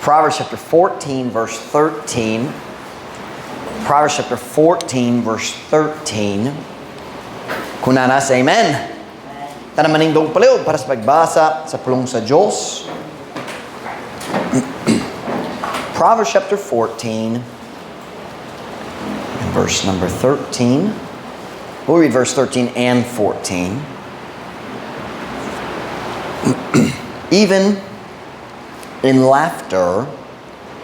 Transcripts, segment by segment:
Proverbs chapter 14, verse 13. Proverbs chapter 14, verse 13. Kung nanas, amen. Tanamaning dong paliw para sa pagbasa sa pulong sa Diyos. Proverbs chapter 14, and verse number 13. We'll read verse 13 and 14. Even in laughter,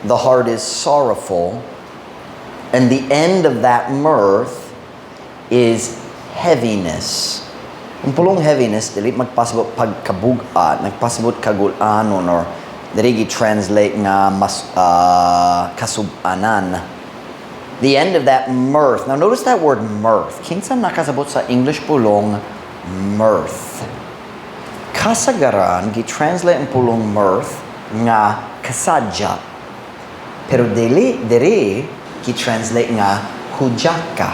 the heart is sorrowful, and the end of that mirth is heaviness. Ang pulong heaviness, dili magpasabot pagkabugat, nagpasabot kagulanon, or dili gi-translate nga mas kasubanan. The end of that mirth. Now notice that word mirth. Kinsa nakasabot sa English pulong mirth. Kasagaran, gi-translate ang pulong mirth nga kasadya. Pero dili gi-translate nga Hudyaka.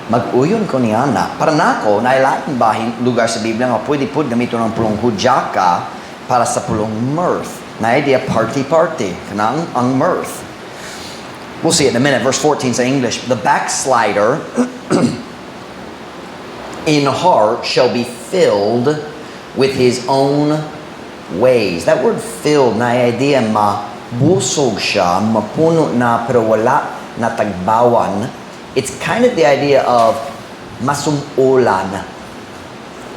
Mag-uyon ko Niana. Para nako, nailaing bahin lugar sa Biblia nga pwede po gamiton ng pulong Hudyaka para sa pulong mirth. Na idea party-party. Kanang ang mirth. We'll see it in a minute. Verse 14 sa English. The backslider in heart shall be filled with his own ways. That word filled, na idea mabusog siya, mapuno na pero wala na tagbawan. It's kind of the idea of masumulan.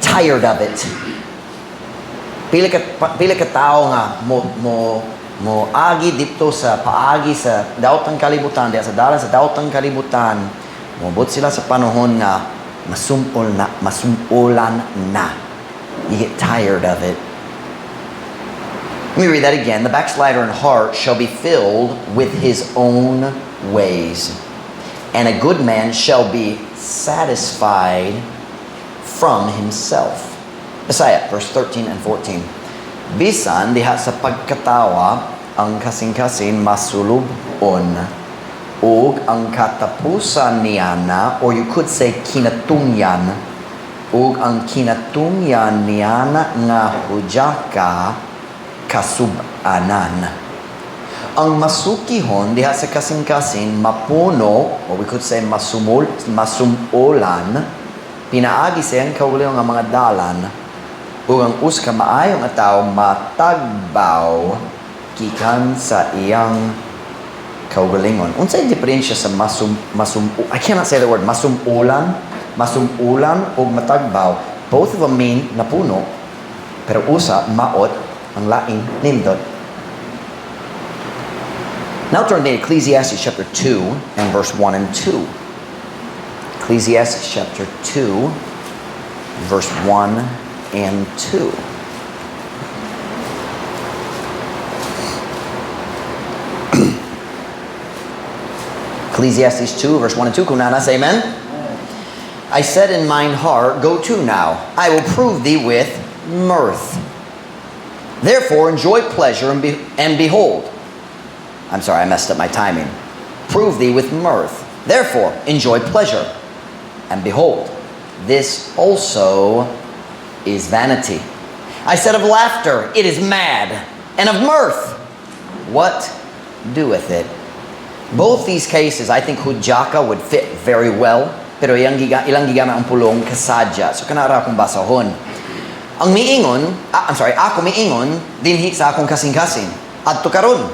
Tired of it. Pila ka tao nga mo agi dito sa paagi sa daotang kalibutan, diya sa dalan sa daotang kalibutan. Mobot sila sa panahon nga masumulan na. You get tired of it. Let me read that again. The backslider in heart shall be filled with his own ways, and a good man shall be satisfied from himself. Isaiah, verse 13 and 14. Bisan diha sa pagkatawa ang kasing-kasing masulubon, ug ang katapusan Niana, or you could say kinatungyan, ug ang kinatungyan Niana nga Hudyaka kasubanan. Ang masukihon diha sa kasing-kasing mapuno, or we could say masumulan, pinaagi siyang kauliw nga mga dalan, ug ang uska maayong ataw matagbaw gikan sa iyang kaugalingon. Unsay diferensya sa I cannot say the word masumulan ug matagbaw. Both of them mean napuno, pero usa maot, ang lain nindot. Now turn to Ecclesiastes chapter 2 and verse 1 and 2. Ecclesiastes chapter 2 verse 1 and 2. Ecclesiastes 2 verse 1 and 2. Kunana, say amen. I said in mine heart, go to now. I will prove thee with mirth. Therefore enjoy pleasure and behold. I'm sorry, I messed up my timing. Prove thee with mirth. Therefore enjoy pleasure and behold. This also is vanity. I said of laughter, it is mad, and of mirth, what doeth it? Both these cases, I think Hudyaka would fit very well, pero ilang gigama ang pulong kasadya. So kanara akong basahon. Ang ako miingon, dinhi sa akong kasing-kasing. Adto karon,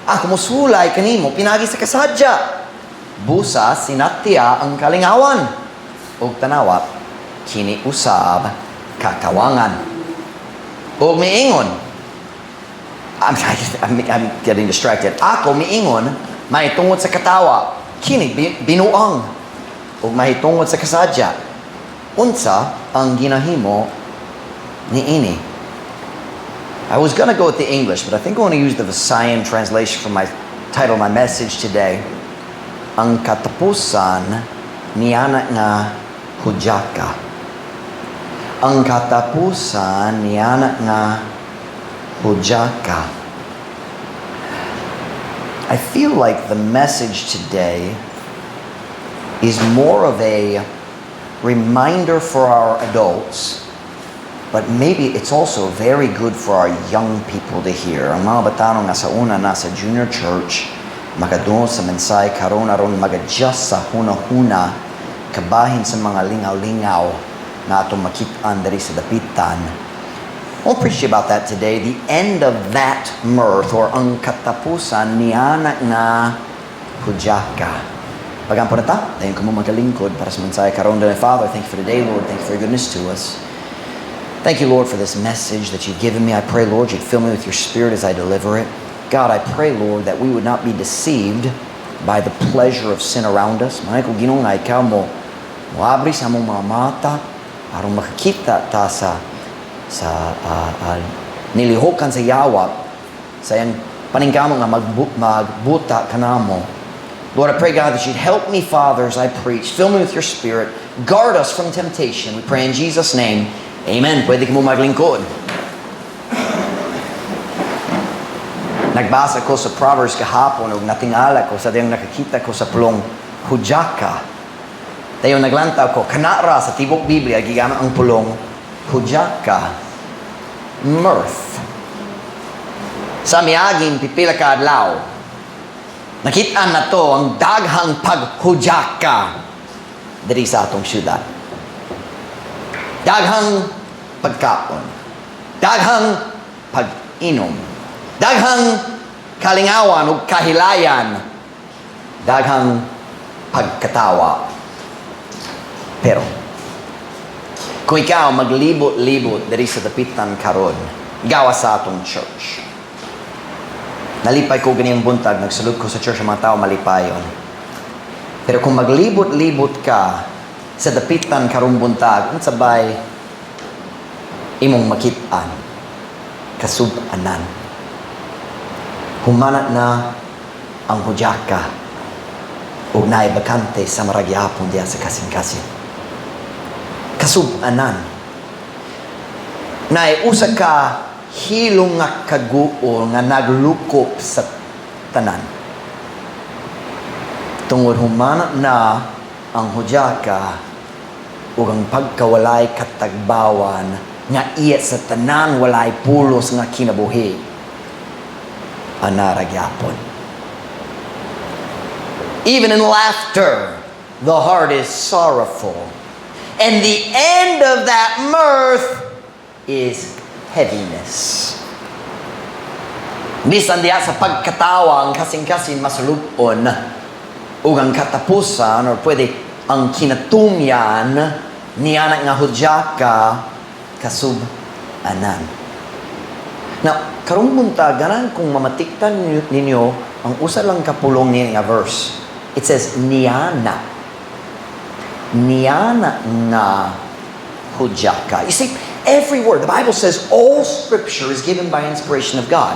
ako musulay kanimo, pinagi sa kasadya. Busa, sinatya ang kalingawan. Og tanawat, kini usab katawangan. Og miingon, I'm getting distracted. Ako miingon, mahitungod sa katawa, kini binuang. Og mahitungod sa kasadya, unsa ang ginahimo niini. I was going to go with the English, but I think I want to use the Visayan translation for my title of my message today. Ang katapusan Niana nga Hudyaka. Ang katapusan Niana nga Hudyaka. I feel like the message today is more of a reminder for our adults But maybe it's also very good for our young people to hear. Ang mga batano nga sa una na sa junior church, makadungo sa mensay, karon aron mag-adjust sa huna-huna, kabahin sa mga lingaw-lingaw na atong makitaan dari sa dapitan. We'll preach about that today. The end of that mirth, or ang katapusan, Niana nga Hudyaka. Pagampo na ta, dayon ko mo magalingkod para sa mensay karon din. Father, thank you for today, Lord. Thank you for your goodness to us. Thank you, Lord, for this message that you've given me. I pray, Lord, you'd fill me with your spirit as I deliver it. God, I pray, Lord, that we would not be deceived by the pleasure of sin around us. Manay ko Ginoo nga ikaw mo abri sa among mga mata aron makakita ta sa nilihokan sa yawa sa iyang paningkamong nga magbuta kanamo. Lord, I pray, God, that you'd help me, Father, as I preach. Fill me with your spirit. Guard us from temptation. We pray in Jesus' name. Amen. Pwede ka mo maglingkod. Nagbasa ko sa Proverbs kahapon ug natingala ko sa dayong nakakita ko sa pulong Hudyaka. Dayong naglantaw ko, kanara sa tibok Biblia, gigamit ang pulong Hudyaka. Mirth. Sa miaging pipila ka adlaw, nakitaan na to ang daghang paghudyaka diri sa atong syudad. Daghang pagkaon, daghang pag-inom, daghang kalingawan o kahilayan, daghang pagkatawa. Pero, kung ikaw maglibot-libot diri sa dapitan karon, gawa sa atong church. Nalipay ko ganiyang buntag, nagsulod ko sa church ang mga tao malipayon. Pero kung maglibot-libot ka sa dapitan karong buntag, sabay imong makitaan, kasub-anan. Humanat na ang Hudyaka o naay bakante sa maragyapon diya sa kasing-kasing. Kasub-anan. Naay usa ka hilong nga kaguol nga naglukop sa tanan. Tungod humanat na ang Hudyaka ug ang pagkawalay katagbawan nga iya sa tanan walay pulos nga kinabuhi anaragyapon. Even in laughter, the heart is sorrowful, and the end of that mirth is heaviness. Bisan diya sa pagkatawa ang kasing-kasing masulupon ug ang katapusan or pwede ang kinatumyan niana nga Hudyaka kasub-anan. Now, karong bunta ganan kung mamatiktan ninyo ang usa lang kapulong niya nga verse. It says Niana. Niana nga Hudyaka. You see, every word, the Bible says all scripture is given by inspiration of God.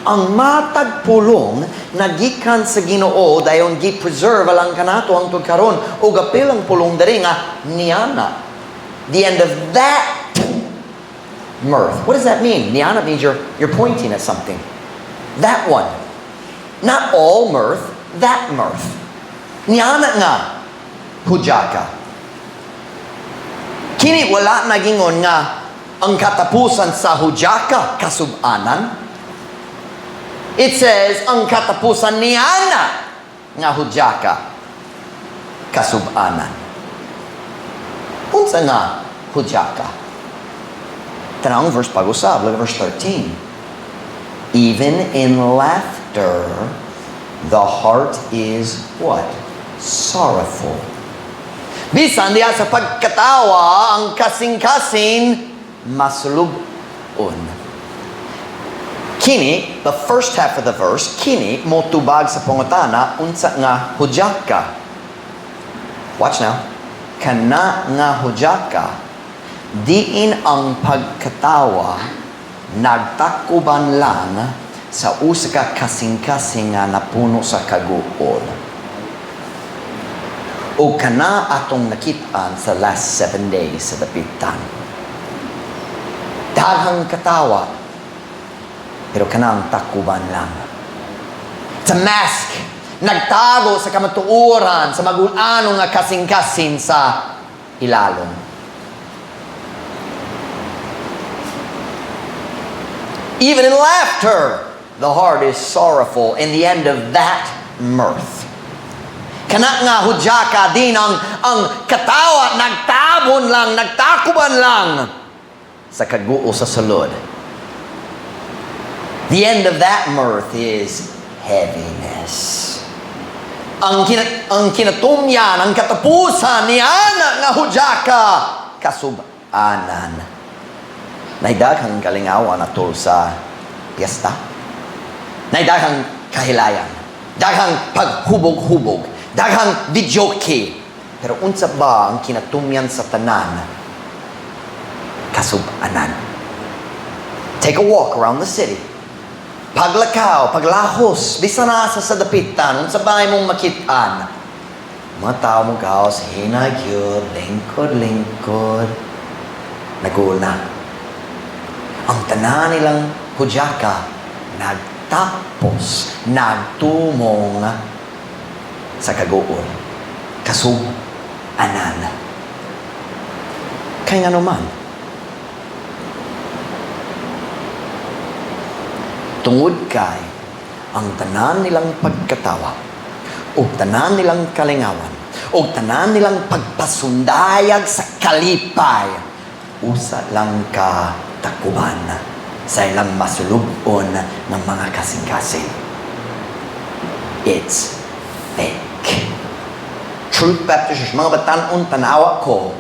Ang matag pulong nagikan sa Ginoo dayon gi-preserve alang kanato ang karon ug apil ang pulong diri nga Niana. The end of that mirth. What does that mean? Niana means you're pointing at something. That one. Not all mirth, that mirth. Niana nga Hudyaka. Kini wala nagingon nga ang katapusan sa Hudyaka kasub-anan. It says ang katapusan niana nga Hudyaka kasub-anan. Unsa nga Hudyaka? Tanawang verse pag-usab, look at verse 13. Even in laughter, the heart is what? Sorrowful. Bisan diya sa pagkatawa, ang kasing-kasing masulubon. Kini, the first half of the verse, kini motubag sa pangutana unsa nga Hudyaka. Watch now. Kana nga Hudyaka, diin ang pagkatawa nagtakuban lang sa usa ka kasing-kasing nga napuno sa kaguol. O kana atong nakitaan sa last 7 days sa dapitan. Daghang katawa, pero kanang takuban lang. It's a mask. Nagtago sa kamatuoran, sa magulanong nga kasing-kasing sa ilalong. Even in laughter, the heart is sorrowful. In the end of that, mirth. Kana nga Hudyaka din ang katawa, nagtabon lang, nagtakuban lang sa kaguo sa sulod. The end of that mirth is heaviness. Ang kinatumyan, ang katapusan, Niana nga Hudyaka, kasubanan. Naidaghang kalingawan atol sa piyesta. Naidaghang kahilayan. Daghang paghubog-hubog. Daghang videoke. Pero unsa ba ang kinatumyan sa tanan? Kasubanan. Take a walk around the city. Paglakaw, paglahos, bisa na sa sadapitan, unsa ba imong makitaan? Mga tao mong kaos, hinagyod, lingkod. Nagul na. Ang tanan nilang Hudyaka, nagtapos, nagtumong sa kaguol. Kasubanan. Kaya nga naman, tungod kay ang tanan nilang pagkatawa, o tanan nilang kalingawan, o tanan nilang pagpasundayag sa kalipay, usa lang ka takuban sa ilang masulubon ng mga kasing-kasing. It's fake. Truth Baptist Church, mga batanon tanawa ko,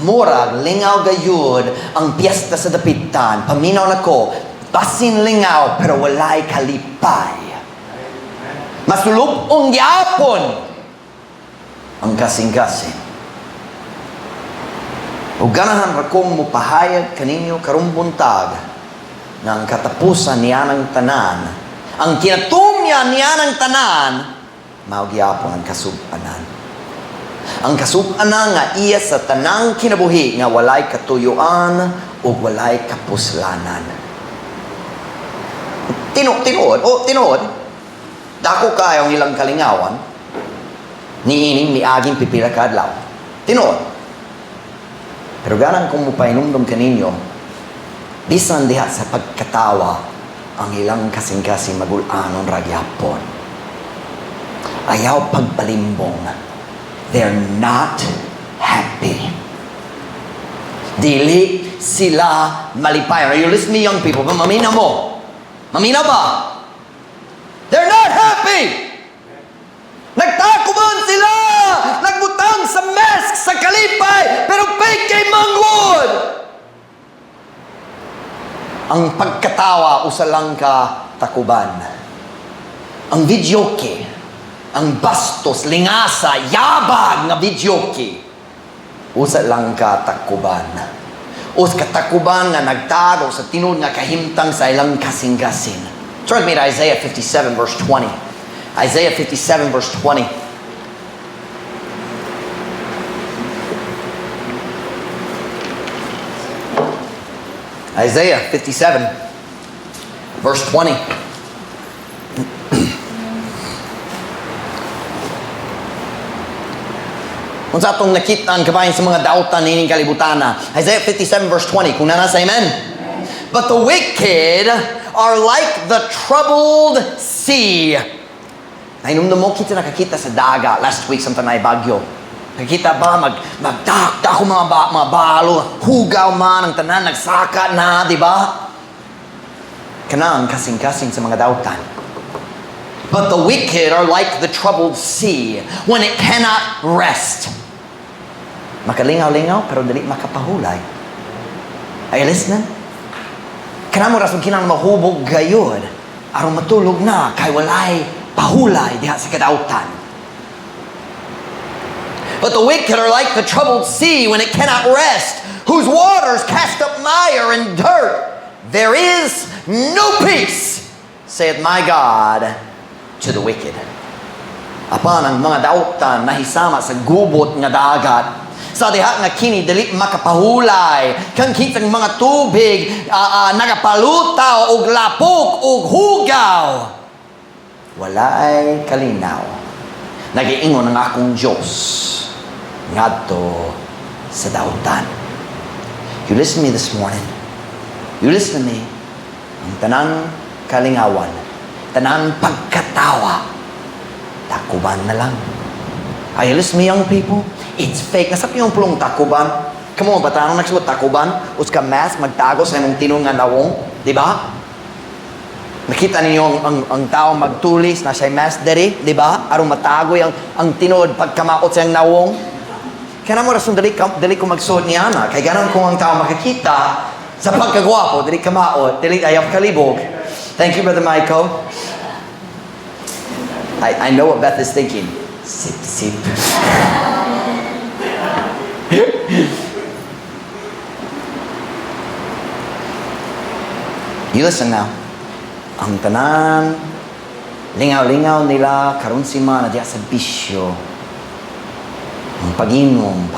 murag lingaw gayud ang piyesta sa dapitan, paminaw na ko, basin lingaw pero walay kalipay. Masulubong gyapon ang kasing-kasing. O ganahan ra kong mupahayag kaninyo karong buntag nga ang katapusan niya ng tanan, ang kinatumya niya ng tanan, maugyapon ang kasubanan. Ang kasubanan nga iya sa tanang kinabuhi nga walay katuyuan o walay kapuslanan. Tinuod. Dako kayo ang ilang kalingawan, niining aging pipila ka adlaw. Tinuod. Pero ganang kung mupainumdum kaninyo, bisan diha sa pagkatawa, ang ilang kasing-kasing magulanon ragyapon. Ayaw pagpalimbong. They're not happy. Dili sila malipay. Are you listening, young people? Mamina mo. Mamina ba? They're not happy. Nagtakuban sila. Nagbutang sa mask, sa kalipay, pero fake kay manggod. Ang pagkatawa, usa lang ka takuban. Ang videoke, ang bastos, lingasa, yabag nga videoke, usa lang ka takuban. Us katakuban nga nagtago sa tinud nga kahimtang sa ilang kasing-kasing. Turn with me to Isaiah 57 verse 20. Isaiah 57 verse 20. Isaiah 57 verse 20. Kung sa atong nakitaan kabayan sa mga dautan nining kalibutana. Isaiah 57 verse 20. Kung nasa amen. But the wicked are like the troubled sea. Nainumdum mo, kita nakakita sa daga last week samtang na bagyo. Nakikita ba, magdakda ko mga balo, hugaw man, ang tanan, nagsaka na, di ba? Kanang kasing-kasing sa mga dautan. But the wicked are like the troubled sea when it cannot rest. Makalingaw-lingaw, pero dali makapahulay. Are you listening? Kanang mo rason kinang mahubog gayod, arong matulog na, kay walay pahulay diha sa kadautan. But the wicked are like the troubled sea when it cannot rest, whose waters cast up mire and dirt. There is no peace, saith my God, to the wicked. Apan ang mga dautan nahisama sa gubot nga dagat, sa diha nga kini dili makapahulay, kang kitang mga tubig nagapalutaw og lapok og hugaw. Walay kalinaw. Nagiingon ang akong Diyos ngadto sa dautan. You listen to me this morning. You listen to me. Ang tanang kalingawan, tanang pagkatawa, takuban na lang. Ay, listen to me, young people. It's fake. Nasap yung pulong takuban. Kamu batanong nagsuot takuban, us ka mask, magtago sa imong tinong nga nawong. Di ba? Nakita ninyo ang tao magtulis na siya mask dere, di ba? Aron matago ang tinod pagkamaot sa iyang nawong. Kaya mo rason dali ko magsuot niana. Kaya ganun kung ang tao makikita sa pagkagwapo, dali kamaot, dali ayaw kalibog. Thank you, Brother Michael. I know what Beth is thinking. Sip, sip. You listen now. Ang tanan, lingaw-lingaw nila, karon si mana diya sa bisyo. Ang pag-inom,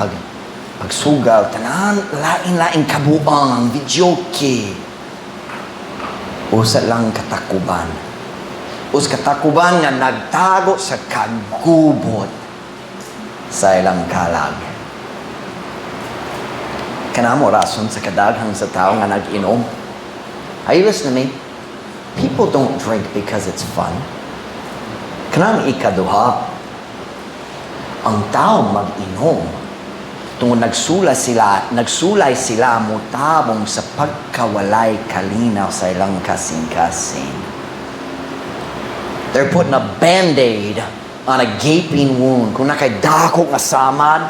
pagsugal, tanan, lain-laing kabuang, ang videoke. Usa lang katakuban. Us katakuban nga nagtago sa kagubot sa ilang kalag. Kanamo rason sa kadaghang sa tao nga nag-inom. Are you listening to me? People don't drink because it's fun. Kanang ikaduha, ang tao mag-inom tungod nagsulay sila mutabong sa pagkawalay kalinaw sa ilang kasing-kasing. They're putting a band-aid on a gaping wound. Kung nakaidako nga samad,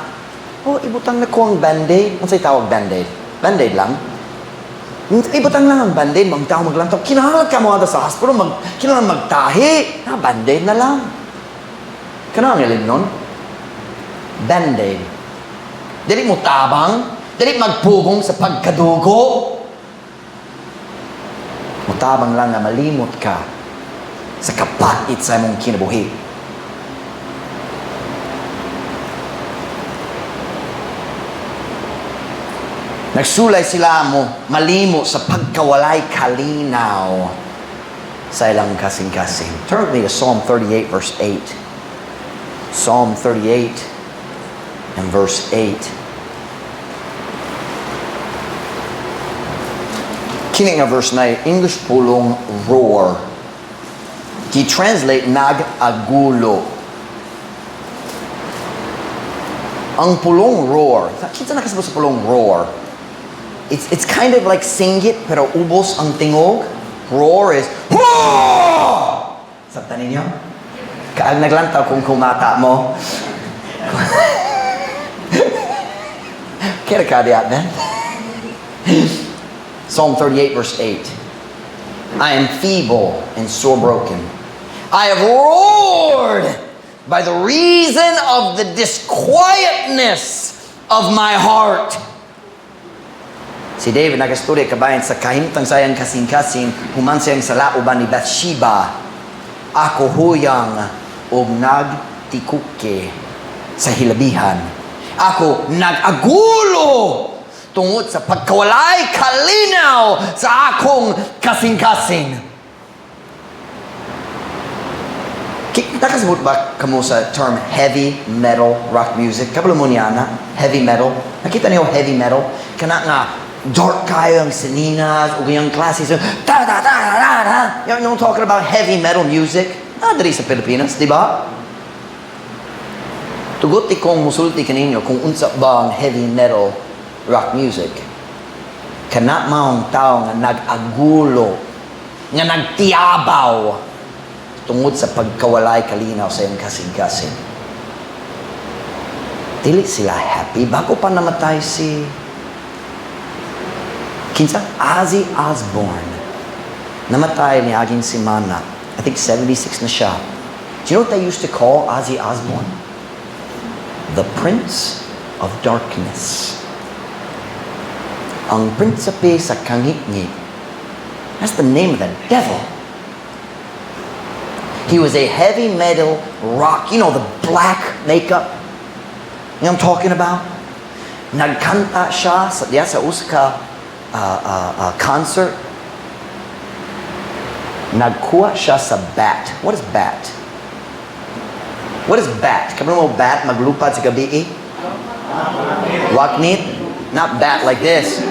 ibutang na ko ang band-aid. Ano sa'y tawag band-aid? Band-aid lang. Ibutang lang ang band-aid, mga tao maglantaw. Kinahalag ka mo sa hospital, kailangan magtahi. Band-aid na lang. Kanang ilin nun? Band-aid. Dili mo tabang, dili magpugong sa pagkadugo. Mutabang lang na malimot ka sa kapait sa imong kinabuhi. Nagsulay sila mo malimo sa pagkawalay kalinaw sa ilang kasing-kasing. Turn with me to Psalm 38 verse 8. Psalm 38 and verse 8. Kini nga verse na English pulong roar. Translate nag-agulo. Ang pulong roar. Kita na kasi sa pulong roar. It's kind of like singgit pero ubos ang tingog. Roar is roar! Sabta ninyo? Kaag naglantaw kung kumata mo. Kaya ka diyan, man? Psalm 38 verse 8. I am feeble and sore broken. I have roared by the reason of the disquietness of my heart. Si David nagastudya kabayan sa kahimtang sayang kasing-kasing human siyang sa lauban ni Bathsheba. Ako huyang og nagtikuke sa hilabihan. Ako nag-agulo tungod sa pagkawalay kalinaw sa akong kasing-kasing. Nakasabot ba kamo sa term heavy metal rock music? Kabalo mo Niana, heavy metal. Nakita niyo heavy metal? Kana nga dark kayo ang sininas o yung klase so ta-ta-ta-ta-ta. You know talking about heavy metal music? Dali sa Pilipinas, di ba? Tugot ikong musulti kaninyo kung unsa ba ang heavy metal rock music. Kana maong tao nga nag-agulo, nga nagtiyabaw tungod sa pagkawalay kalinaw sa iyong kasing-kasing. Dili sila happy bago pa namatay si kinsa? Ozzy Osbourne. Namatay ni aging si Mana. I think 76 na siya. Do you know what they used to call Ozzy Osbourne? The Prince of Darkness. Ang prinsipe sa kangit-ngit. That's the name of the devil. He was a heavy metal rock. You know, the black makeup. You know what I'm talking about? Nagkanta siya sa uska concert. Nagkuha siya sa bat. What is bat? What is bat? Kapag mo bat, maglupad sa gabi eh? Waknit? Not bat like this.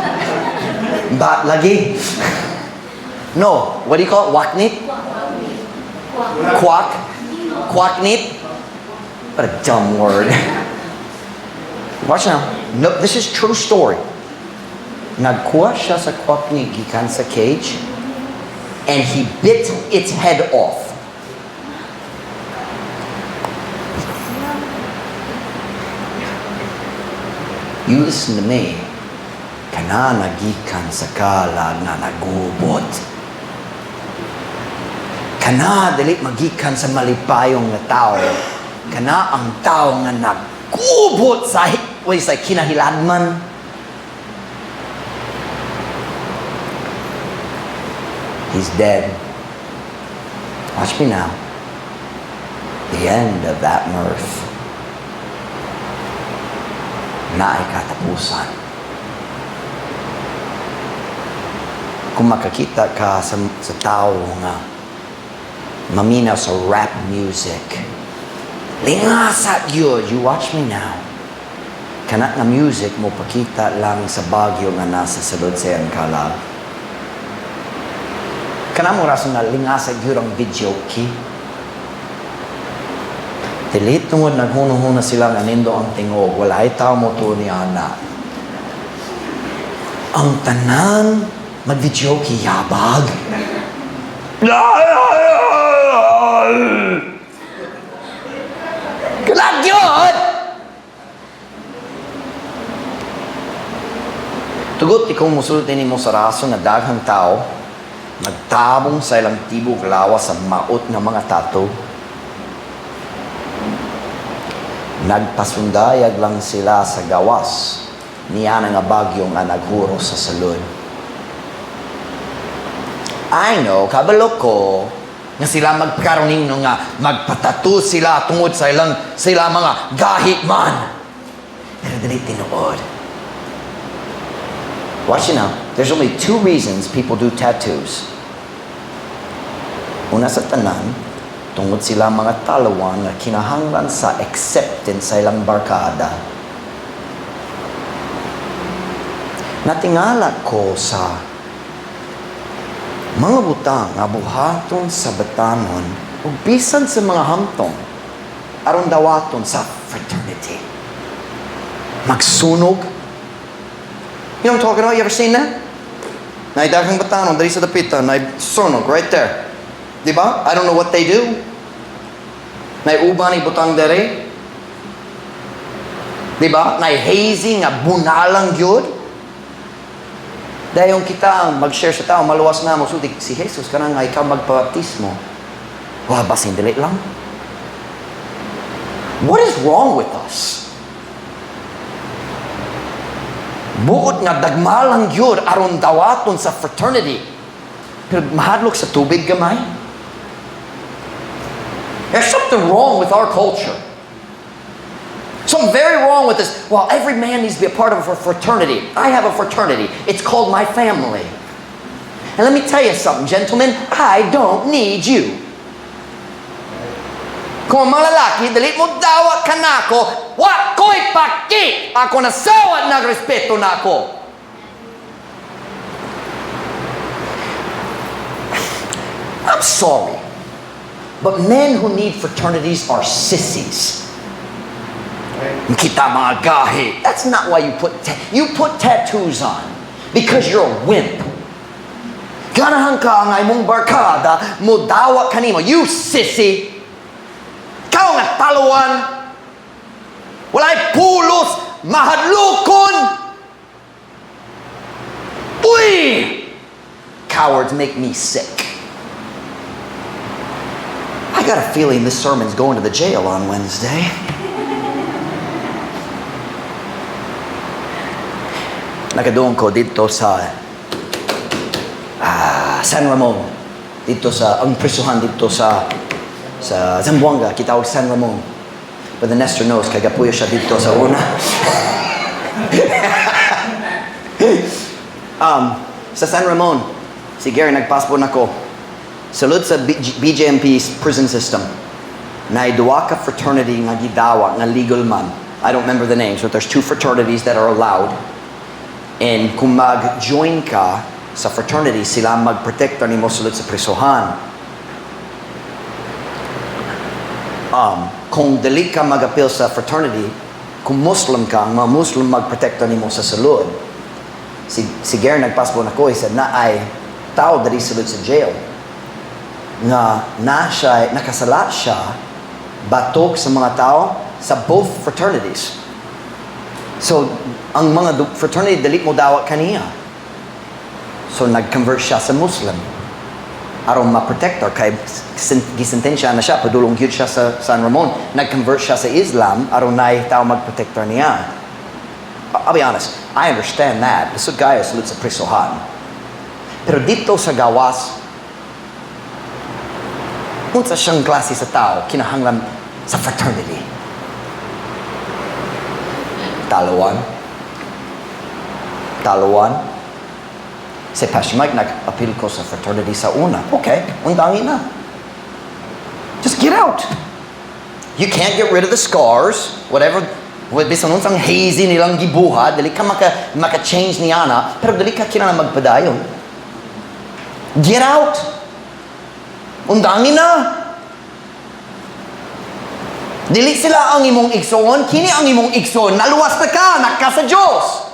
Bat lagi. No, what do you call it? Waknit? Quack? Quacknit? What a dumb word. Watch now. No, this is true story. Nagkuha siya sa quacknit gikan sa cage and he bit its head off. You listen to me. Kana nagikan sa kalag na nagubot. Kana dili magikan sa malipayong nga tao. Kana ang tao nga nagubot sa kinahiladman. He's dead. Watch me now. The end of that mirth. Naay katapusan. Kung makakita ka sa tao nga maminaw sa rap music, lingasat yun. You watch me now. Kana nga music mo pakita lang sa bagyo nga nasa sulod sa iyang kalag. Kana mo rason nga lingasat yun ang video key. Tilit tungod naghuno-huno sila nga nindo ang tingog. Walay tao mo to Niana. Ang tanan mag-video key yabag. Kalag yun! Tugot ikaw musultin mo sa raso nga daghang tao nagtabong sa ilang tibok lawas sa maot nga mga tato. Nagpasundayag lang sila sa gawas niya nga bagyo nga naghuro sa salud. I know, kabalo ko, nga sila magkaroning no nga magpatato sila tungod sa sila mga gahit man. Pero dili tinuod. Watch it now. There's only 2 reasons people do tattoos. Una sa tanan, tungod sila mga talawan nga kinahanglan sa acceptance sa ilang barkada. Natingala ko sa mga butang nga buhaton sa batanon ug bisan sa mga hamtong aron dawaton sa fraternity. Magsunog. You know what I'm talking about? You ever seen that? Naidaghang batanon dali sa dapitan, sunog right there. Diba? I don't know what they do. Naiuban ni butang dere. Diba? Nai-hazing nga bunalang gyud. Dahil yung kita mag-share sa tao, maluwas na mo, so si Jesus ka na nga ikaw magpabaptismo. Wah, basin dili lang. What is wrong with us? Buot nga dagmalang yun aron dawaton sa fraternity. Pero mahadlok sa tubig gamay. There's something wrong with our culture. Something very wrong with this. Well, every man needs to be a part of a fraternity. I have a fraternity. It's called my family. And let me tell you something, gentlemen. I don't need you. Kung mga lalaki, dalit mo dawa ka na ako, wa ko'y paki! Ako nasawad nagrespeto na ako. I'm sorry. But men who need fraternities are sissies. Kita mga gahi. That's not why you put tattoos on because you're a wimp. Ganahan ka ang imong barkada mo dawa kanimo. You sissy. Kau nga taluan. Walay pulos mahadlukon. Uy! Cowards make me sick. I got a feeling this sermon's going to the jail on Wednesday. Nakadoon ko dito sa San Ramon. Dito sa, ang prisuhan dito sa Zamboanga, kitawag San Ramon. But the Nestor knows, kaya gapuyo siya dito sa una. Sa San Ramon, si Gary nagpassport na ko. Salud sa BJMP's prison system. Na Hudyaka fraternity nga gidawa, nga legal man. I don't remember the names, but there's 2 fraternities that are allowed. And kung mag-join ka sa fraternity, sila mag-protector nimo sulod sa prisohan. Kung dili ka mag-appeal sa fraternity, kung Muslim ka, ang mga Muslim mag-protector nimo sa sulod. Si Gary nagpasbo na ko, he said, na ay tao dali sulod sa jail. Nakasala siya, batok sa mga tao sa both fraternities. So, ang mga fraternity, dali mo dawat kaniya. So, nag-convert siya sa Muslim. Aron ma-protector, kay gisentensya na siya, padulong yun siya sa San Ramon. Nag-convert siya sa Islam, aron na tao mag-protector niya. I'll be honest, I understand that. Lisod kayo, sulod sa prisohan. Pero dito sa gawas, unsa siyang klase sa tao, kinahanglan sa fraternity. Taluan. Si Pastor Mike, nag-appeal ko sa fraternity sa una. Okay, undangin na. Just get out. You can't get rid of the scars, whatever, bisan nun sang hazy nilang gibuhat, dali ka maka-change Niana, pero dali ka kinala magpadayon. Get out. Undangin na. Dili sila ang imong igsoon, kini ang imong igsoon, naluwas na ka, naka sa Diyos.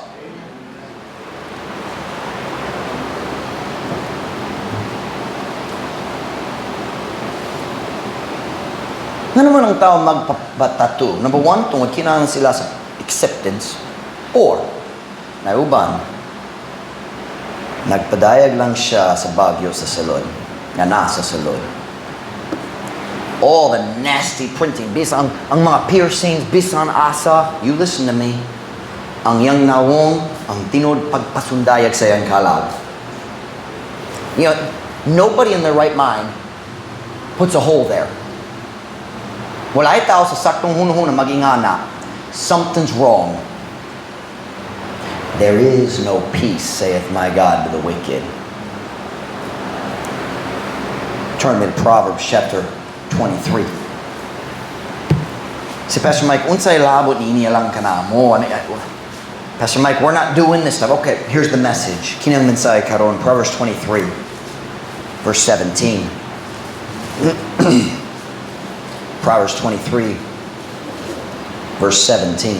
Nga naman ang tao magpapatato? Number one, tungod kinahanglan sila sa acceptance, or, nauban, nagpadayag lang siya sa Baguio sa salon, nga nasa salon. All the nasty printing, bisan ang mga piercings, bisan asa, you listen to me, ang yang nawong, ang tinod pagpasundayag sa yang kalag. You know, nobody in their right mind puts a hole there. Walay tao sa saktong hunahuna magingana, something's wrong. There is no peace, saith my God, to the wicked. Turn me to Proverbs chapter 23. Si Pastor Mike, unsay labot niya lang ka na mo. Pastor Mike, we're not doing this stuff. Okay, here's the message. Kinang mensay karon, Proverbs 23, verse 17. Proverbs 23, verse 17.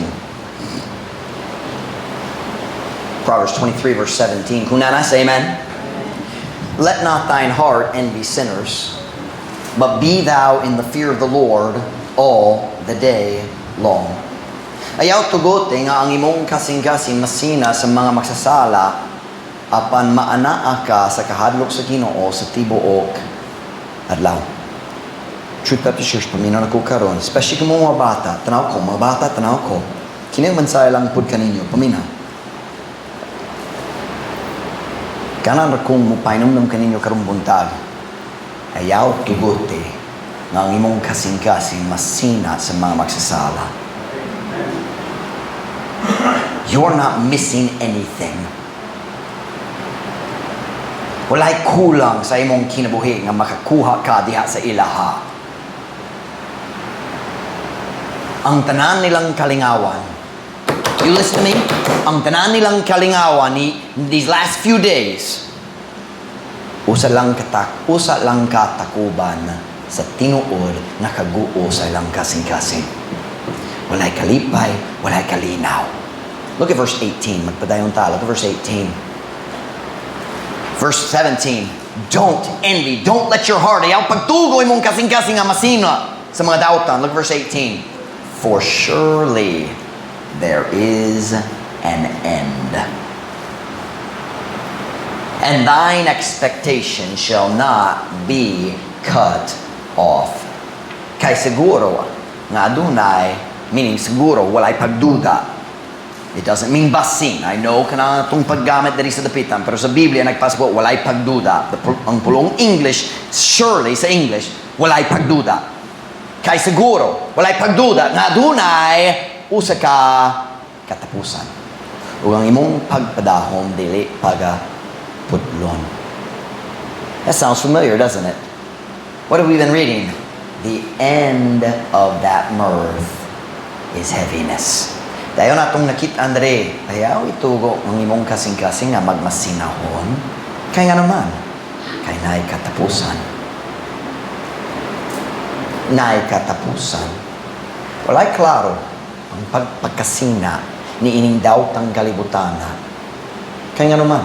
Proverbs 23, verse 17. Kunana, say amen. Let not thine heart envy sinners, but be thou in the fear of the Lord all the day long. Ayaw tugote nga ang imong kasing-kasing masina sa mga magsasala apan maanaa ka sa kahadlok sa Ginoo sa tibuok adlaw. Truth Baptist Church, paminaw na ko karon, especially kung mga bata, tanaw ko, kinang mansaya lang pud kaninyo, paminaw. Kanan ra kung mupainom ng kaninyo karong buntag, ayaw tugote nga ang imong kasing-kasing masina sa mga magsasala. You're not missing anything. Walay kulang sa imong kinabuhi nga makakuha ka diha sa ilaha. Ang tanan nilang kalingawan, you listen to me? Ang tanan nilang kalingawan these last few days, usa lang katakuban sa tinuod na kaguo sa ilang kasing-kasing. Walay kalipay, walay kalinaw. Look at verse 18. Magpadayon ta. Look at verse 18. Verse 17. Don't envy. Don't let your heart ayaw pagtugoy mong kasing-kasing nga masina sa mga dautan. Look at verse 18. For surely there is an end, and thine expectation shall not be cut off. Kay siguro nga adunay, meaning siguro walay pagduda. It doesn't mean basin. I know kana itong paggamit dali sa dapitan, pero sa Biblia nagpasbo walay pagduda. Ang pulong English, surely sa English, walay pagduda. Kay siguro, walay pagduda, nga dunay usa ka katapusan. Ug ang imong pagpadahom dili pagaputlon. That sounds familiar, doesn't it? What have we been reading? The end of that mirth is heaviness. Dayon atong nakita Andre, ayaw itugo ng imong kasing-kasing nga magmasinahon. Kaya nga naman, kay naay katapusan. Naay katapusan. Walay klaro, ang pagkasina ni ining dawtang kalibutana. Kaya nga naman,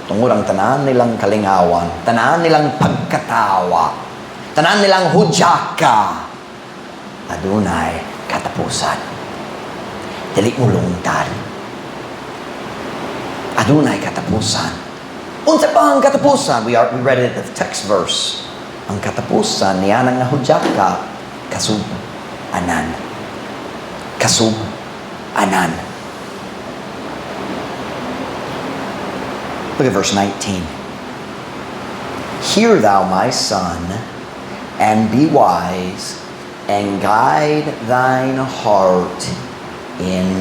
tungod ang tanan nilang kalingawan, tanan nilang pagkatawa, tanan nilang hudyaka, adunay katapusan. Dili mo lungtad. Adunay katapusan. Unsa pa ang katapusan? We read it in the text verse. Ang katapusan Niana nga hudyaka kasub anan. Kasub anan. Look at verse 19. Hear thou, my son, and be wise, and guide thine heart in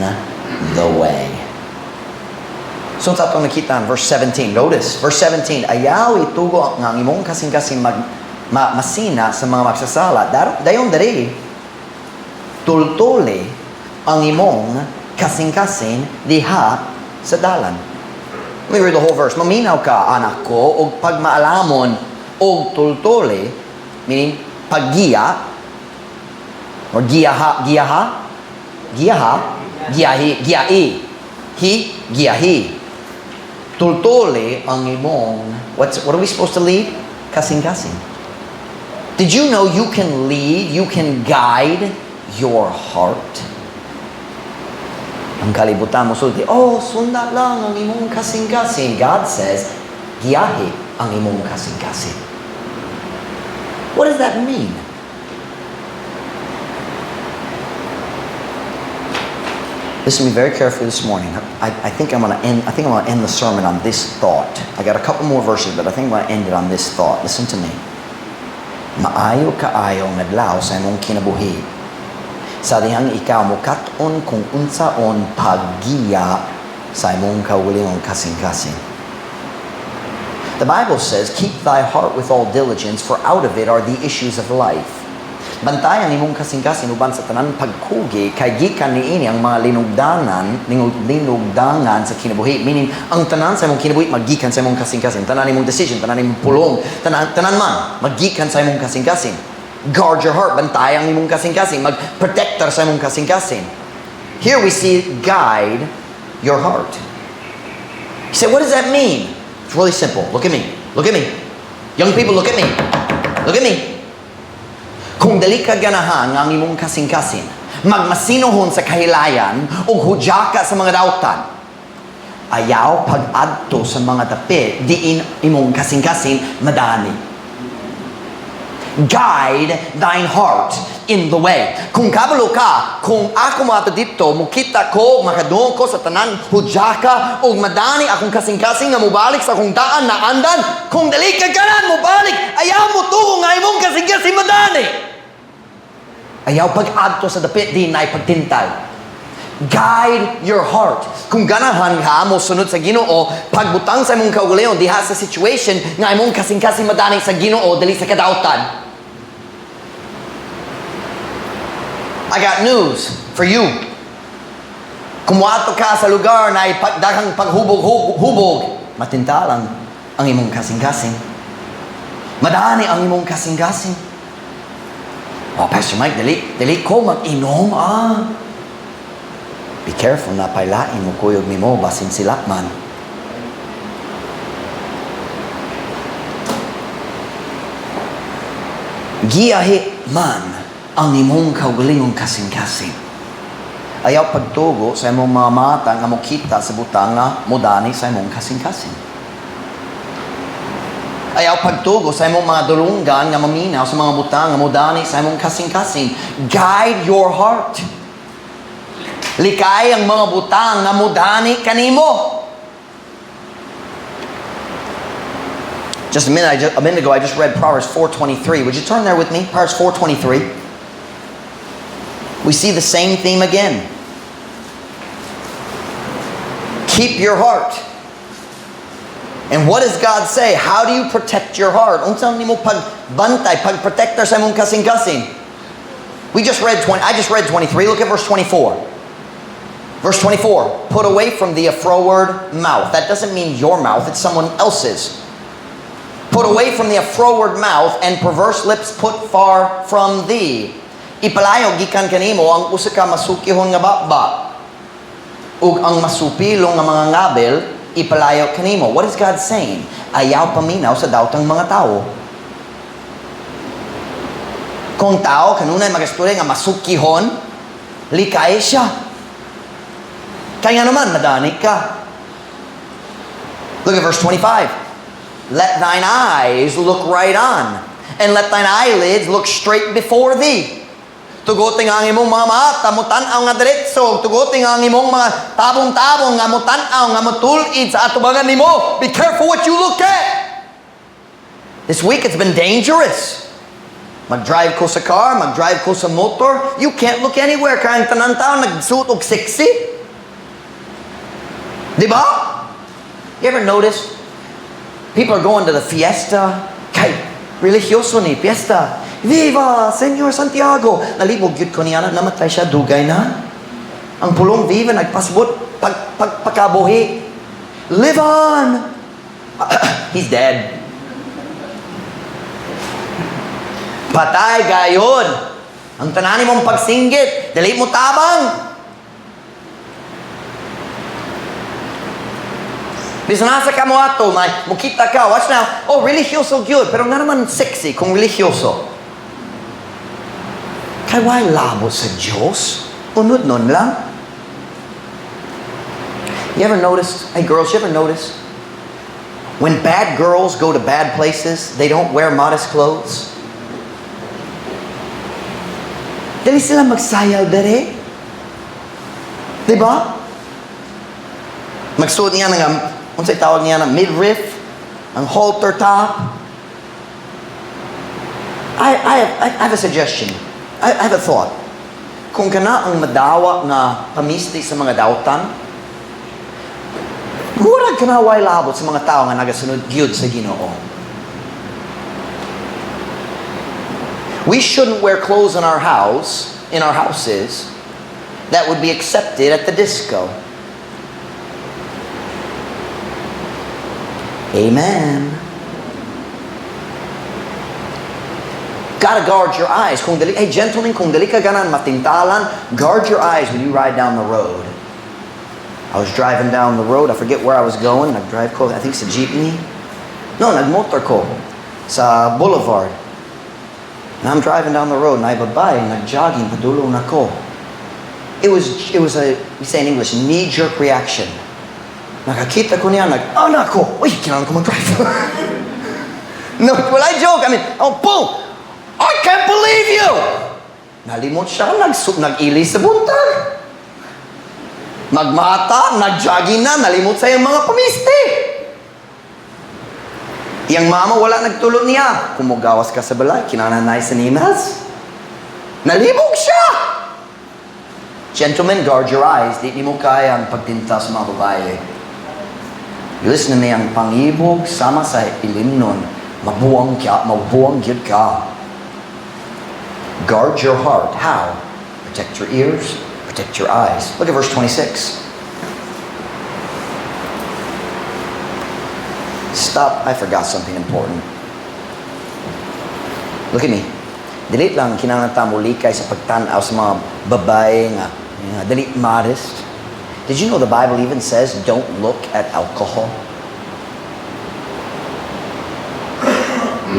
the way. So sa itong nakita verse 17. Notice, verse 17. Ayaw itugo ang imong kasing-kasing masina sa mga magsasala. Dayon dari, tultuli ang imong kasing-kasing diha sa dalan. Let me read the whole verse. Maminaw ka, anak ko, og pagmaalamon og tultuli, meaning paggiya, or giyahi. Tultuli ang imong, what are we supposed to lead? Kasing-kasing. Did you know you can lead, you can guide your heart? Ang kalibutan mo sulti, sunda lang ang imong kasing-kasing. God says, giyahi ang imong kasing-kasing. What does that mean? Listen to me very carefully this morning. I think I'm going to end the sermon on this thought. I got a couple more verses, but I think I'm going to end it on this thought. Listen to me. Maayo kaayo ngadlaw sa imong kinabuhi. Sa dihang ikaw mukat-on kung unsaon paggiya sa imong kaugalingong kasing-kasing. The Bible says, "Keep thy heart with all diligence, for out of it are the issues of life." Bantayan imong kasing-kasing uban sa tanan pagkugi kay gikan niini ang mga linugdangan sa kinabuhi, meaning ang tanan sa imong kinabuhi maggikan sa imong kasing-kasing, tanan imong decision, tanan imong pulong, tanan man maggikan sa imong kasing-kasing. Guard your heart, bantayan imong kasing-kasing, magprotector sa imong kasing-kasing. Here we see guide your heart. You say, what does that mean? It's really simple. Look at me. Young people, look at me. Kung dali ka ganahan ng imong kasing-kasing, magmasinohon sa kahilayan o hudyaka sa mga dautan, ayaw pag-adto sa mga tapi, diin imong kasing-kasing madani. Guide thine heart in the way. Kung kabalo ka, kung ako mato dito, mukita ko, makadung ko sa tanan hudyaka o madani akong kasing-kasing na mubalik sa akong daan na andan, kung dali ka ganan mubalik, ayaw mo tuong nga imong kasing-kasing madani. Ayaw pag-adto sa dapit, di na ipagtintal. Guide your heart. Kung ganahan ka mo sunod sa Ginoo, pagbutang sa imong kaugalingon diha sa situation nga imong kasing-kasing madani sa Ginoo dali sa kadautan. I got news for you. Kumuato ka sa lugar na ipagdaghang paghubog-hubog, matintalang ang imong kasing-kasing. Madani ang imong kasing-kasing. Pastor Mike, dali ko mag-inom, Be careful na pailain mo kuyog ni mo, basin sila man. Giyahi man ang imong kaugalingong kasing-kasing. Ayaw pagtugo sa imong mga mata nga mukita sa butang nga mudani sa imong kasing-kasing. Ayaw pagtugo sa imong mga dulunggan nga maminaw sa mga butang nga mudani sa imong kasing-kasing. Guide your heart. Likay ang mga butang nga mudani kanimo. Just a minute ago, I just read Proverbs 4:23. Would you turn there with me? Proverbs 4:23. We see the same theme again. Keep your heart. And what does God say? How do you protect your heart? Unsang nimo pagbantay, pagprotector sa imong kasing-kasing? I just read 23. Look at verse 24. Verse 24, put away from thee a froward mouth. That doesn't mean your mouth, it's someone else's. Put away from thee a froward mouth, and perverse lips put far from thee. Ipalayo gikan kanimo ang usa ka masukihon nga bakba, ug ang masupilong nga mga ngabel ipalayo kanimo. What is God saying? Ayaw paminaw sa daotang mga tao. Kung tao kanunay magasture nga masukihon, likay siya. Kaya naman madani ka. Look at verse 25. Let thine eyes look right on, and let thine eyelids look straight before thee. Tuguting ang imong mga mata, mutan-aw nga diretso. Tuguting ang imong mga tabong-tabong nga mutan-aw nga mutulid sa atubangan nimo. Be careful what you look at. This week it's been dangerous. Mag-drive ko sa car, mag-drive ko sa motor, you can't look anywhere. Kaya ang tanan-tao nagsuot og sexy. Diba? You ever notice? People are going to the fiesta. Kay, religyoso ni, fiesta. Viva, Senyor Santiago. Nalibog yun ko niya, namatay siya, dugay na. Ang pulong Viva, nagpasbot, pagkabuhi. Live on! He's dead. Patay, gayon. Ang tanani mong pagsinggit, dali mo tabang. Bisa nasa ka mo ato, mukita ka, watch now, oh, religyoso good, pero nga naman sexy kung religyoso. Kaya why labo sa Diyos? Unod nun lang. You ever notice, hey girls, you ever notice? When bad girls go to bad places, they don't wear modest clothes. Dali sila magsayaw dere. Diba? Magsuot niya ng kung sa'y tawag niya na midriff, ang halter top. I have a suggestion. I have a thought. Kung kana ang madawa nga pamisti sa mga dautan, murag kana way labot sa mga tao nga nagasunod gyud sa Ginoo. We shouldn't wear clothes in our houses, that would be accepted at the disco. Amen. Gotta guard your eyes. Hey, gentlemen, kung dali ka ganan matintalan, guard your eyes when you ride down the road. I was driving down the road. I forget where I was going. Nag-drive ko, I think sa jeepney. No, nag-motor ko sa boulevard. And I'm driving down the road, and ay babae, nag-jogging, padulong ako. It was a, we say in English, knee-jerk reaction. Nakakita ko niya, anak ko, uy, kailangan ko mag-drive. No, well, I joke. I mean, oh, boom! I can't believe you! Nalimot siya, nag-ili sa buntag. Nagmata, nag-jogging na, nalimot sa yung mga pamisti. Yang mama, wala nagtulog niya. Kumugawas ka sa balay, kinananay sa ninas. Nalibog siya! Gentlemen, guard your eyes. Di mo kaya ang pagtinta sa mga babae. You listen to me, ang pangibog sama sa ilim nun, mabuang gyud ka. Guard your heart. How? Protect your ears, protect your eyes. Look at verse 26. Stop, I forgot something important. Look at me. Dili lang kinangata mo likay sa pagtanaw sa mga babae nga dili modest. Did you know the Bible even says, don't look at alcohol?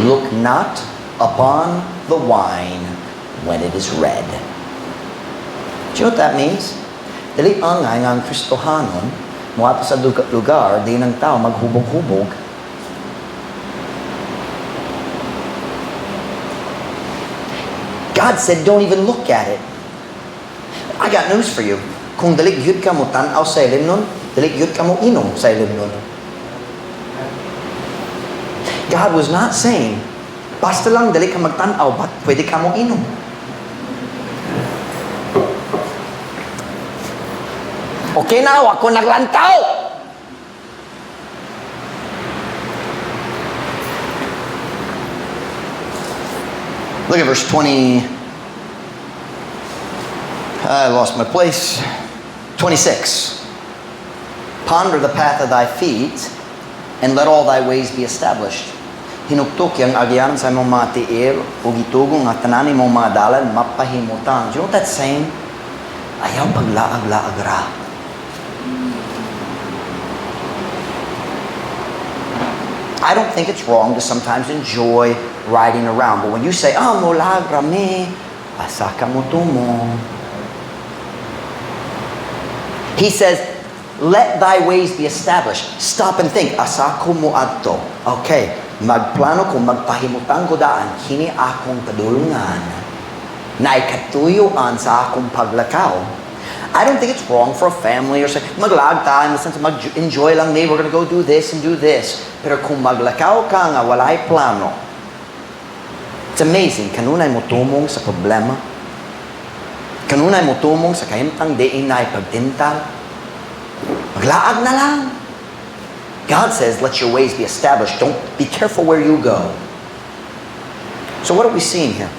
Look not upon the wine when it is red. Do you know what that means? Dali angay nga ang Kristohanon, muwato sa lugar, di ng tao maghubog-hubog. God said, don't even look at it. I got news for you. Kung dali gyud ka mo tanaw sa ilim nun, dali gyud ka mo inom sa ilim nun. God was not saying, basta lang dali ka magtanaw, but pwede ka mo inom. Okay na, ako naglantaw! Look at verse 20. I lost my place. 26. Ponder the path of thy feet, and let all thy ways be established. Hinuktok yang agyan sa imong mga tiil, o gitugong nga tanan imong mga dalan, mapahimutan. Do you know what that's saying? Ayaw paglaag-laag ra. I don't think it's wrong to sometimes enjoy riding around. But when you say, molag rami, asaka mo tumo. He says, let thy ways be established. Stop and think, asako mo adto. Okay, magplano ko, magpahimutan ko daan, kini akong kadulungan, na ikatuyuan sa akong paglakaw. I don't think it's wrong for a family or say, maglag tayo, in the sense of mag-enjoy lang me, we're gonna go do this and do this. Pero kung maglakaw ka nga, walay plano. It's amazing. Kanunay mo tumong sa problema. Kanunay mo tumong sa kahimtang diin na ipagtintal. Maglaag na lang. God says, let your ways be established. Don't be careful where you go. So what are we seeing here?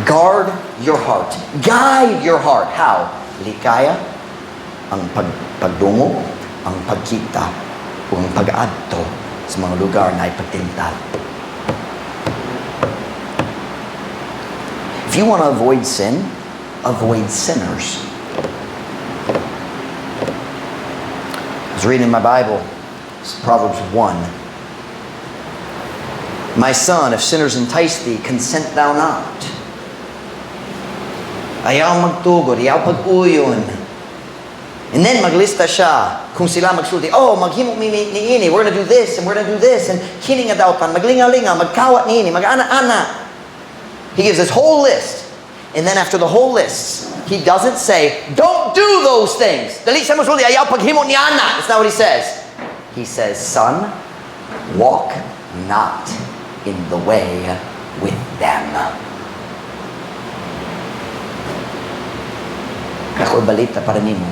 Guard your heart. Guide your heart. How? Likaya, ang pagdungo, ang pagkita, o ang pag-adto sa mga lugar na ipagtintal. If you want to avoid sin, avoid sinners. I was reading my Bible. It's Proverbs 1. My son, if sinners entice thee, consent thou not. Ayaw magtugod, ayaw pag-uyon. And then maglista siya kung sila magsulti, maghimok ni ini, we're gonna do this, and we're gonna do this, and kining adawtan, maglinga-linga, magkawat ni ini, mag-ana-ana. He gives this whole list. And then after the whole list, he doesn't say, don't do those things. Dali siya magsulti, ayaw paghimok ni Ana. That's not what he says. He says, son, walk not in the way with them. Ako balita para nimo,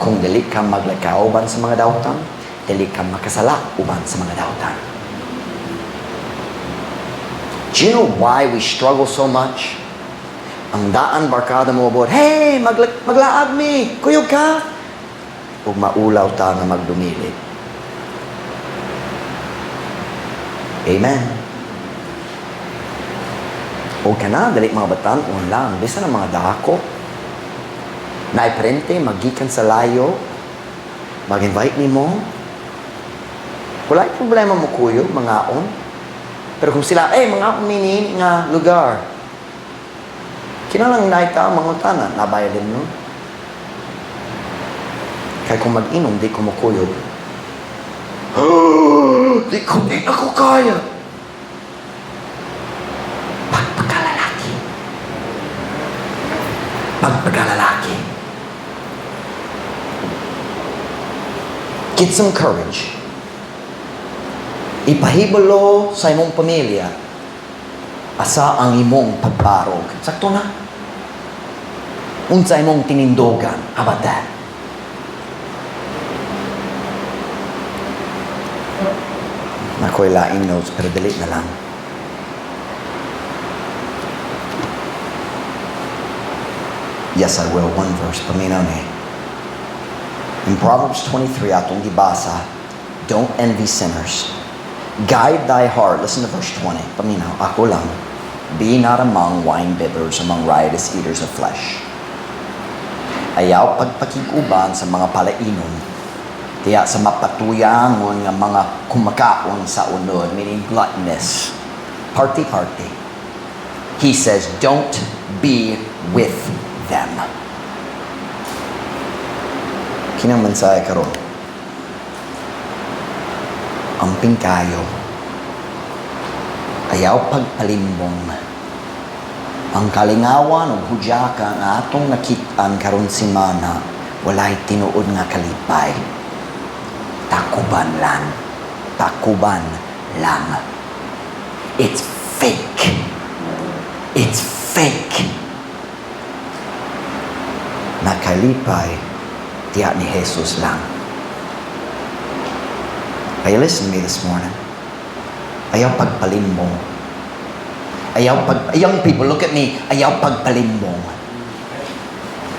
kung dili ka maglakaw uban sa mga dautan, dili ka makasala uban sa mga dautan. Do you know why we struggle so much? Ang daan barkada mo about, hey, maglaag mi, kuyog ka. Ug maulaw ta nga magdumili. Amen. O ka na, dali mga batan, lang, bisa ng mga dako, naiprente, magikan sa layo, mag-invite ni mo. Wala yung problema mo kuyo, mga on. Pero kung sila, mga uminin nga lugar, kinalang naita ang mga tanan, nabaya din nun. Kaya kung mag-inom, di ko makuyo. Di ako kaya. Pagpagkalalaki. Get some courage. Ipahibalo sa imong pamilya asa ang imong pagbarog. Sakto na. Unsa imong tinindogan about that? Nakoy laing notes pero dali na lang. Yes, I will. One verse. Paminaw ni. In Proverbs 23, atong gibasa, don't envy sinners. Guide thy heart. Listen to verse 20. Paminaw, ako lang. Be not among wine bibbers, among riotous eaters of flesh. Ayaw pagpakiguban sa mga palainon. Kaya sa mapatuyangon nga mga kumakaon sa unod, meaning gluttonous. Party-party. He says, don't be with them. Kinang mensahe karon. Ang pingkayo. Ayaw pagpalimbong. Ang kalingawan o Hudyaka nga atong nakitaan karon simana, walay tinuod nga kalipay. Takuban lang. Takuban lang. It's fake. It's fake. Nakalipay, tiyak ni Jesus lang. Are you listening to me this morning? Ayaw pagpalimbong. Young people, look at me. Ayaw pagpalimbong.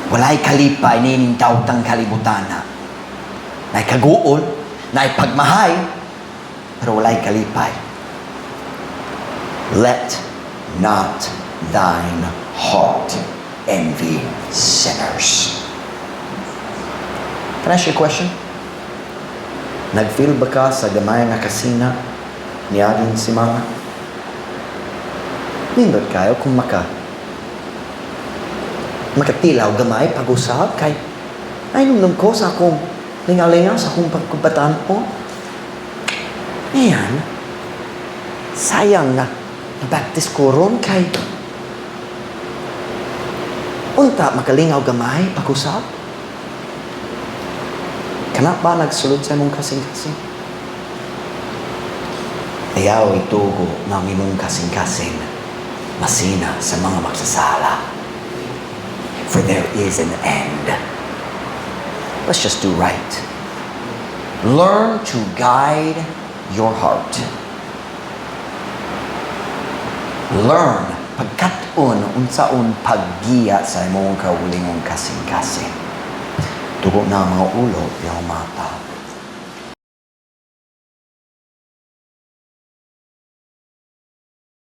Walay kalipay nining tawtang kalibutan na. Na'y kaguol, na'y pagmahay, pero walay kalipay. Let not thine heart envy sinners. Can I ask you a question? Nag-feel ba ka sa gamay na kasina ni ating si Mama? Nindot kayo kung makatilaw gamay pag-usap kay ay nung ko sa akong lingalingaw sa akong pagkubataan po. Ayan, sayang na nabaptis ko ron kay unta makalingaw gamay pag-usap. Kana ba nagsulod sa mong kasing-kasing? Ayaw itugo ng imong kasing-kasing masina sa mga magsasala. For there is an end. Let's just do right. Learn to guide your heart. Learn pagkat-on unsaon paggiya sa imong kaugalingong kasing-kasing. Tugo na ang mga ulo, yung mata.